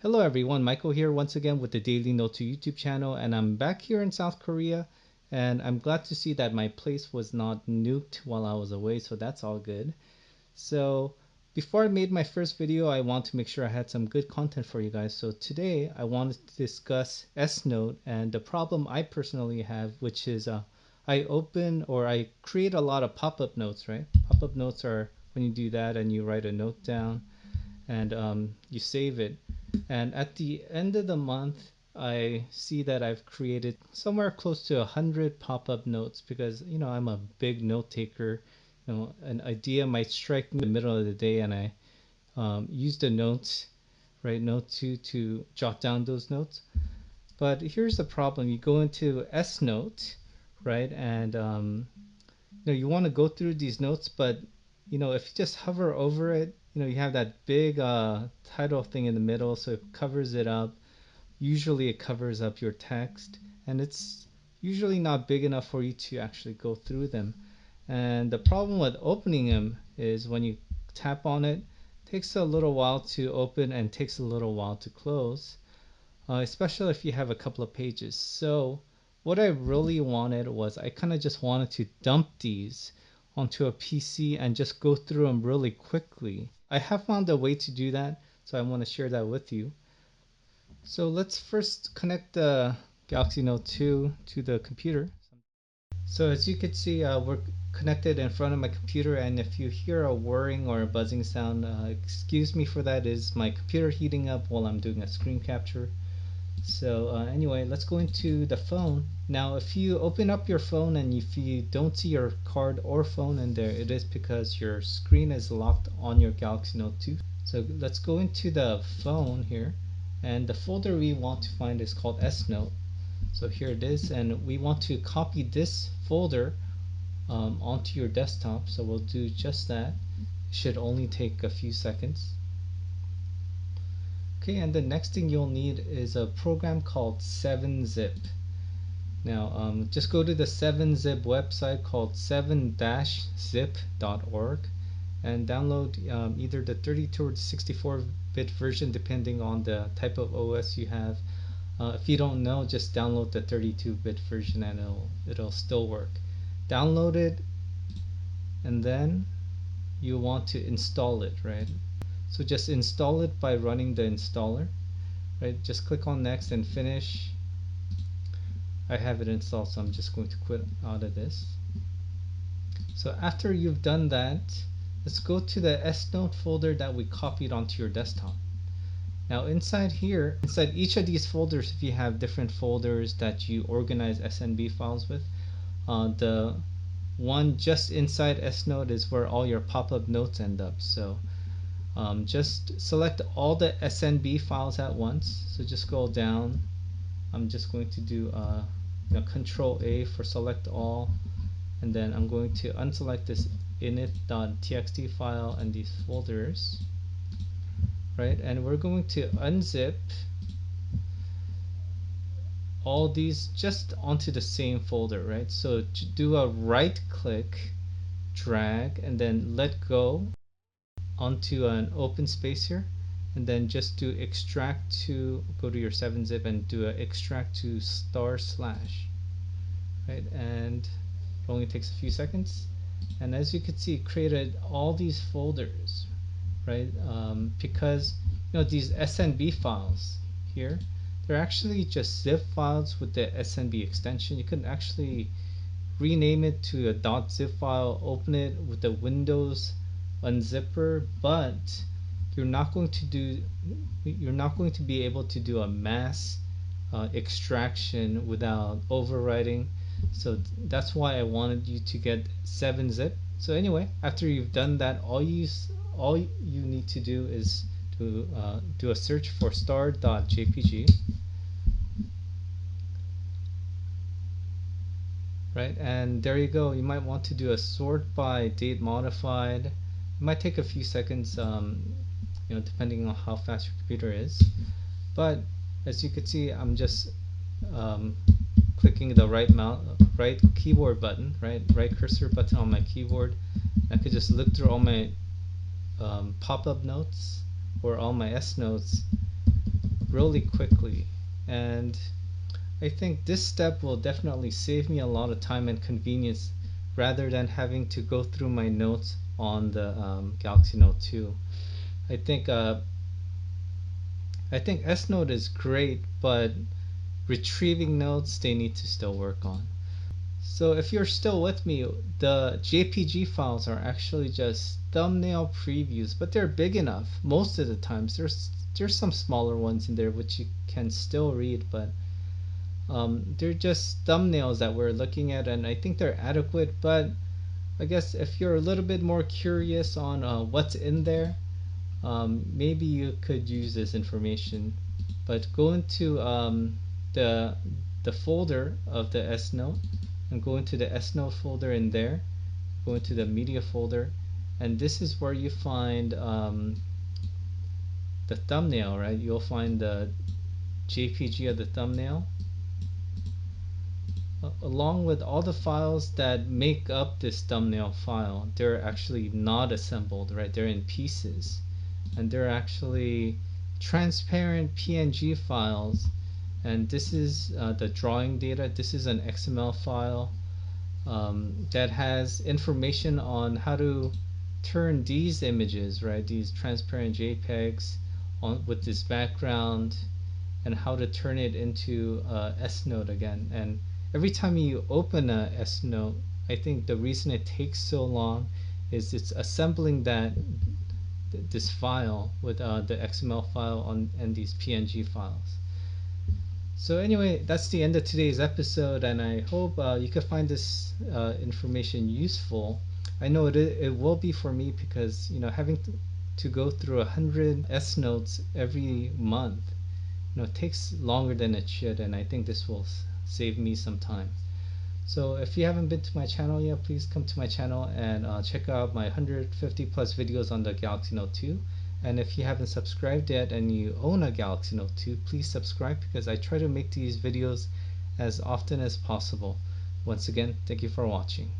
Hello everyone, Michael here once again with the Daily Note to YouTube channel, and I'm back here in South Korea, and I'm glad to see that my place was not nuked while I was away, so that's all good. So before I made my first video, I want to make sure I had some good content for you guys. So today I wanted to discuss S Note and the problem I personally have, which is I create a lot of pop-up notes, right? Pop-up notes are when you do that and you write a note down and you save it. And at the end of the month, I see that I've created somewhere close to 100 pop-up notes because I'm a big note taker. An idea might strike me in the middle of the day, and I use the notes, right, Note to jot down those notes. But here's the problem: you go into S Note, right, and you want to go through these notes, but if you just hover over it, you have that big title thing in the middle, so it covers it up. Usually it covers up your text, and it's usually not big enough for you to actually go through them. And the problem with opening them is when you tap on it, it takes a little while to open and takes a little while to close, especially if you have a couple of pages. So what I really wanted was I kind of just wanted to dump these onto a PC and just go through them really quickly. I have found a way to do that, so I want to share that with you. So let's first connect the Galaxy Note 2 to the computer. So as you can see, we're connected in front of my computer, and if you hear a whirring or a buzzing sound, excuse me for that. Is my computer heating up while I'm doing a screen capture. So anyway, let's go into the phone. Now if you open up your phone and if you don't see your card or phone in there, it is because your screen is locked on your Galaxy Note 2. So let's go into the phone here, and the folder we want to find is called S Note. So here it is, and we want to copy this folder onto your desktop. So we'll do just that. It should only take a few seconds. Okay, and the next thing you'll need is a program called 7-zip. Now just go to the 7-zip website called 7-zip.org and download either the 32 or the 64-bit version depending on the type of OS you have. If you don't know, just download the 32-bit version and it'll still work. Download it, and then you want to install it, right? So just install it by running the installer, right? Just click on next and finish. I have it installed, so I'm just going to quit out of this. So after you've done that, let's go to the S Note folder that we copied onto your desktop. Now inside here, inside each of these folders, if you have different folders that you organize SNB files with, the one just inside S Note is where all your pop-up notes end up. So just select all the SNB files at once. So just scroll down. I'm just going to do Control A for select all, and then I'm going to unselect this init.txt file and these folders, right? And we're going to unzip all these just onto the same folder, right? So do a right click, drag, and then let go onto an open space here, and then just do extract to, go to your 7-zip and do a extract to // right? And it only takes a few seconds, and as you can see, it created all these folders, right? Because these SNB files here, they're actually just zip files with the SNB extension. You can actually rename it to a .zip file, open it with the Windows unzipper, but you're not going to be able to do a mass extraction without overwriting. So that's why I wanted you to get 7-zip. So anyway, after you've done that, all you need to do is to do a search for star.jpg, right? And there you go. You might want to do a sort by date modified. It might take a few seconds, depending on how fast your computer is. But as you can see, I'm just clicking the right keyboard button, right cursor button on my keyboard. I could just look through all my pop-up notes or all my S notes really quickly. And I think this step will definitely save me a lot of time and convenience rather than having to go through my notes on the Galaxy Note 2. I think uh, I think S Note is great, but retrieving notes they need to still work on. So if you're still with me, the JPG files are actually just thumbnail previews, but they're big enough. Most of the times, there's some smaller ones in there which you can still read, but they're just thumbnails that we're looking at, and I think they're adequate. But I guess if you're a little bit more curious on what's in there, maybe you could use this information. But go into the the folder of the S Note and go into the S Note folder in there. Go into the media folder, and this is where you find the thumbnail. Right, you'll find the JPG of the thumbnail along with all the files that make up this thumbnail file. They're actually not assembled, right? They're in pieces, and they're actually transparent PNG files. And this is the drawing data. This is an XML file that has information on how to turn these images, right? These transparent JPEGs on with this background, and how to turn it into S Note again. And every time you open a S Note, I think the reason it takes so long is it's assembling this file with the XML file on and these PNG files. So anyway, that's the end of today's episode, and I hope you could find this information useful. I know it will be for me because having to go through 100 S notes every month, it takes longer than it should, and I think this will save me some time. So if you haven't been to my channel yet, please come to my channel and check out my 150 plus videos on the Galaxy Note 2. And if you haven't subscribed yet and you own a Galaxy Note 2, please subscribe because I try to make these videos as often as possible. Once again, thank you for watching.